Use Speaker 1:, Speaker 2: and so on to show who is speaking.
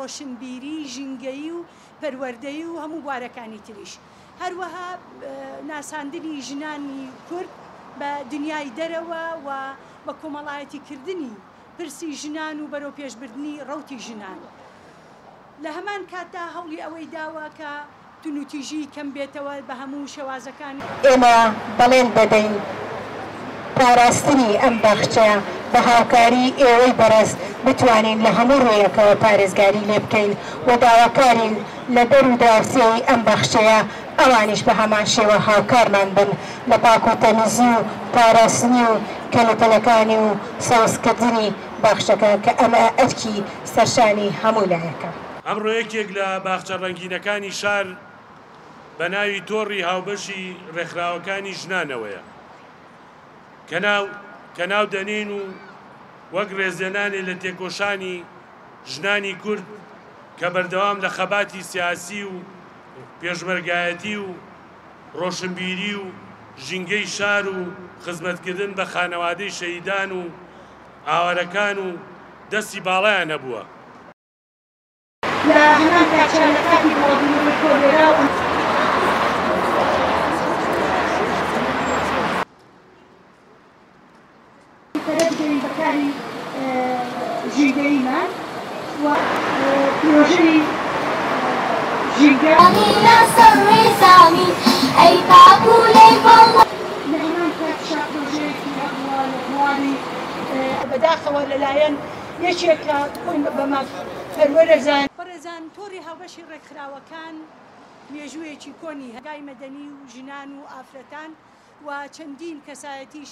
Speaker 1: ڕۆشنبیری ژینگەیی و پەروەردەیی و هەموو بوارەکانی تریش. هەروەها ناساندنی ژنانی کورد بە دنیای دەرەوە و بە کۆمەڵایەتیکردنی پرسی ژنان و بەرەو پێشبردننی ڕەوتی ژنان. لە هەمان کاتدا هەوڵی ئەوەی داوە کە تونوتیژی کەم بێتەوە بە هەموو شێوازەکانی.
Speaker 2: ئێمە بەڵێن دەدەین پاراستنی ئەم بەخچە بە هاوکاری ئێوەی بەرز بتوانین لە هەموو ڕوویەکەوە پارێزگاری لێ بکەین و داواکارین لە دەر و داوسێی ئەم بەخچەیە ئەوانیش بە هەمان شێوە هاوکارمان بن لە پاکوتەمیزی و پاراستنی و کەلەپەلەکانی و سەوزکردنی بەخشەکە کە ئەمە ئەرکی سەرشانی هەموو لایەکە.
Speaker 3: ئەمڕۆ یەکێک لە باخچە ڕەنگینەکانی شار بە ناوی تۆڕی هاوبەشی ڕێکخراوەکانی ژنانەوەیە کە ناو دەنین و وەک ڕێزێنانێ لە تێکۆشانی ژنانی کورد کە بەردەوام لە خەباتی سیاسی و پێشمەرگایەتی و ڕۆشنبیری و ژینگەی شار و خزمەتکردن بە خانەوادەی شەهیدان و ئاوارەکان و دەستی باڵایان هەبووە.
Speaker 1: لە هەمان کاتە لە کاتی بۆبوونەوەی کۆلێرا بگەین بەکاری ژینگەیمان و پرۆژەی ژینگە لە هەمان کاتشا پرۆژەیەکی هەبووە لە بواری بەداخەوە لەلایەن یەکێکە بەما پەروەرەزان بەڕێزان تۆڕی هاوبەشی ڕێکخراوەکان مێژوویەکی کۆنی هەنگای مەدەنی و ژنان و ئافرەتان و چەندین کەسایەتی